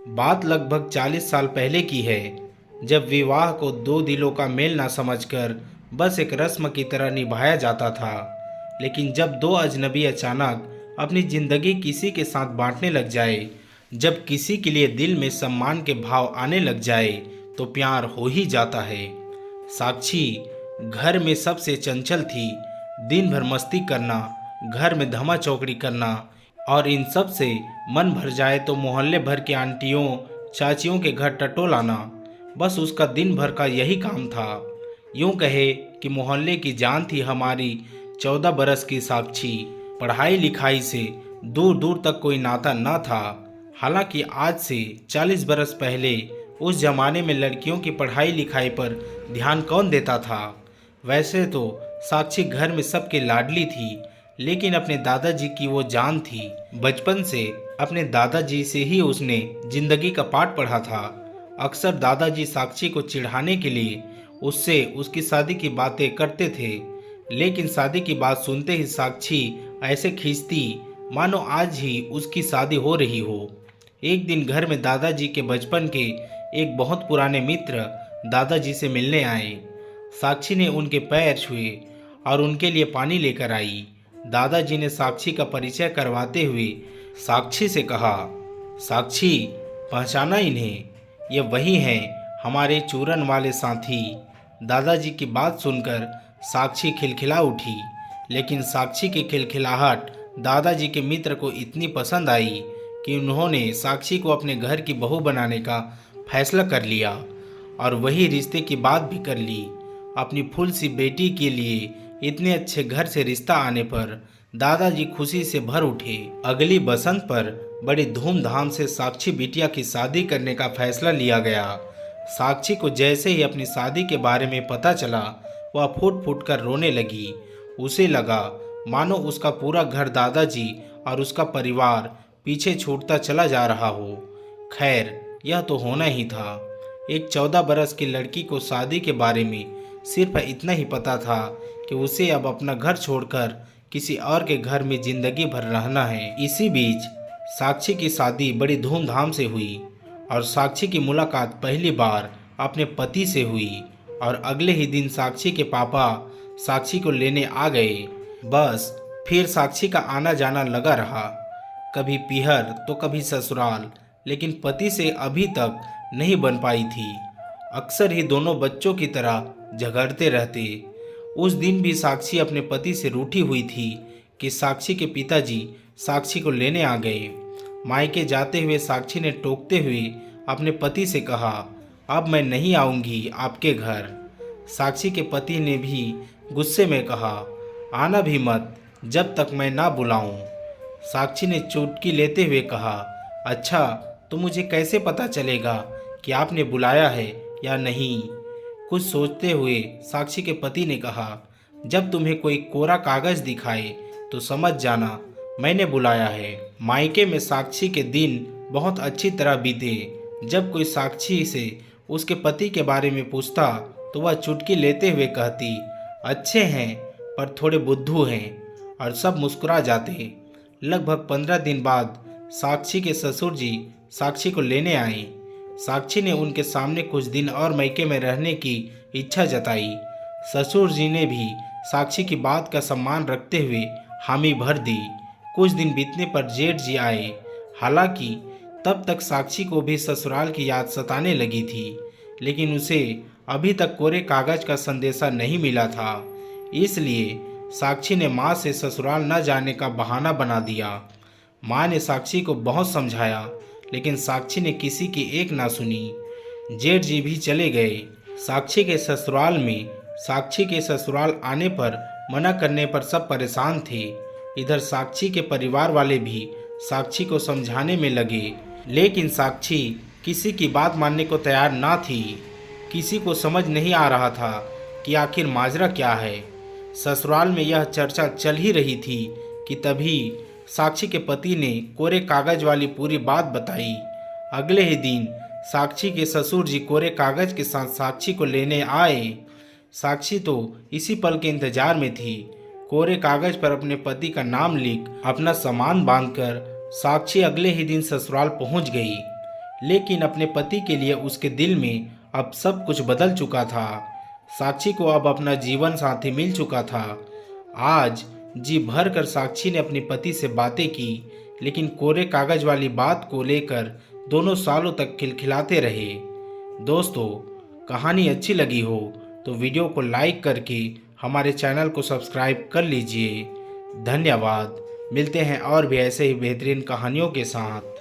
बात लगभग 40 साल पहले की है, जब विवाह को दो दिलों का मेल ना समझकर बस एक रस्म की तरह निभाया जाता था। लेकिन जब दो अजनबी अचानक अपनी जिंदगी किसी के साथ बांटने लग जाए, जब किसी के लिए दिल में सम्मान के भाव आने लग जाए, तो प्यार हो ही जाता है। साक्षी घर में सबसे चंचल थी। दिन भर मस्ती करना, घर में धमा चौकड़ी करना और इन सब से मन भर जाए तो मोहल्ले भर की आंटियों चाचियों के घर टटोलाना, बस उसका दिन भर का यही काम था। यूं कहे कि मोहल्ले की जान थी हमारी 14 बरस की साक्षी। पढ़ाई लिखाई से दूर दूर तक कोई नाता न था। हालांकि आज से 40 बरस पहले उस जमाने में लड़कियों की पढ़ाई लिखाई पर ध्यान कौन देता था। वैसे तो साक्षी घर में सबकी लाडली थी, लेकिन अपने दादाजी की वो जान थी। बचपन से अपने दादाजी से ही उसने जिंदगी का पाठ पढ़ा था। अक्सर दादाजी साक्षी को चिढ़ाने के लिए उससे उसकी शादी की बातें करते थे, लेकिन शादी की बात सुनते ही साक्षी ऐसे खींचती मानो आज ही उसकी शादी हो रही हो। एक दिन घर में दादाजी के बचपन के एक बहुत पुराने मित्र दादाजी से मिलने आए। साक्षी ने उनके पैर छुए और उनके लिए पानी लेकर आई। दादाजी ने साक्षी का परिचय करवाते हुए साक्षी से कहा, साक्षी, पहचाना इन्हें? ये वही हैं हमारे चूरन वाले साथी। दादाजी की बात सुनकर साक्षी खिलखिला उठी, लेकिन साक्षी की खिलखिलाहट दादाजी के मित्र को इतनी पसंद आई कि उन्होंने साक्षी को अपने घर की बहू बनाने का फैसला कर लिया और वही रिश्ते की बात भी कर ली। अपनी फूल सी बेटी के लिए इतने अच्छे घर से रिश्ता आने पर दादाजी खुशी से भर उठे। अगली बसंत पर बड़ी धूमधाम से साक्षी बिटिया की शादी करने का फैसला लिया गया। साक्षी को जैसे ही अपनी शादी के बारे में पता चला, वह फूट फूट कर रोने लगी। उसे लगा मानो उसका पूरा घर दादाजी और उसका परिवार पीछे छूटता चला जा रहा हो। खैर, यह तो होना ही था। एक 14 बरस की लड़की को शादी के बारे में सिर्फ इतना ही पता था कि उसे अब अपना घर छोड़कर किसी और के घर में जिंदगी भर रहना है। इसी बीच साक्षी की शादी बड़ी धूमधाम से हुई और साक्षी की मुलाकात पहली बार अपने पति से हुई और अगले ही दिन साक्षी के पापा साक्षी को लेने आ गए। बस फिर साक्षी का आना जाना लगा रहा, कभी पीहर तो कभी ससुराल, लेकिन पति से अभी तक नहीं बन पाई थी। अक्सर ही दोनों बच्चों की तरह झगड़ते रहते। उस दिन भी साक्षी अपने पति से रूठी हुई थी कि साक्षी के पिताजी साक्षी को लेने आ गए। मायके जाते हुए साक्षी ने टोकते हुए अपने पति से कहा, अब मैं नहीं आऊंगी आपके घर। साक्षी के पति ने भी गुस्से में कहा, आना भी मत जब तक मैं ना बुलाऊं। साक्षी ने चुटकी लेते हुए कहा, अच्छा, तो मुझे कैसे पता चलेगा कि आपने बुलाया है या नहीं? कुछ सोचते हुए साक्षी के पति ने कहा, जब तुम्हें कोई कोरा कागज दिखाए तो समझ जाना मैंने बुलाया है। मायके में साक्षी के दिन बहुत अच्छी तरह बीते। जब कोई साक्षी से उसके पति के बारे में पूछता तो वह चुटकी लेते हुए कहती, अच्छे हैं पर थोड़े बुद्धू हैं, और सब मुस्कुरा जाते। लगभग 15 दिन बाद साक्षी के ससुर जी साक्षी को लेने आए। साक्षी ने उनके सामने कुछ दिन और मायके में रहने की इच्छा जताई। ससुर जी ने भी साक्षी की बात का सम्मान रखते हुए हामी भर दी। कुछ दिन बीतने पर जेठ जी आए। हालांकि तब तक साक्षी को भी ससुराल की याद सताने लगी थी, लेकिन उसे अभी तक कोरे कागज का संदेशा नहीं मिला था। इसलिए साक्षी ने माँ से ससुराल न जाने का बहाना बना दिया। माँ ने साक्षी को बहुत समझाया, लेकिन साक्षी ने किसी की एक ना सुनी। जेठ जी भी चले गए। साक्षी के ससुराल आने पर मना करने पर सब परेशान थे। इधर साक्षी के परिवार वाले भी साक्षी को समझाने में लगे, लेकिन साक्षी किसी की बात मानने को तैयार ना थी। किसी को समझ नहीं आ रहा था कि आखिर माजरा क्या है। ससुराल में यह चर्चा चल ही रही थी कि तभी साक्षी के पति ने कोरे कागज वाली पूरी बात बताई। अगले ही दिन साक्षी के ससुर जी कोरे कागज के साथ साक्षी को लेने आए। साक्षी तो इसी पल के इंतजार में थी। कोरे कागज पर अपने पति का नाम लिख अपना सामान बांधकर साक्षी अगले ही दिन ससुराल पहुंच गई। लेकिन अपने पति के लिए उसके दिल में अब सब कुछ बदल चुका था। साक्षी को अब अपना जीवन साथी मिल चुका था। आज जी भर कर साक्षी ने अपने पति से बातें की, लेकिन कोरे कागज वाली बात को लेकर दोनों सालों तक खिलखिलाते रहे। दोस्तों, कहानी अच्छी लगी हो तो वीडियो को लाइक करके हमारे चैनल को सब्सक्राइब कर लीजिए। धन्यवाद। मिलते हैं और भी ऐसे ही बेहतरीन कहानियों के साथ।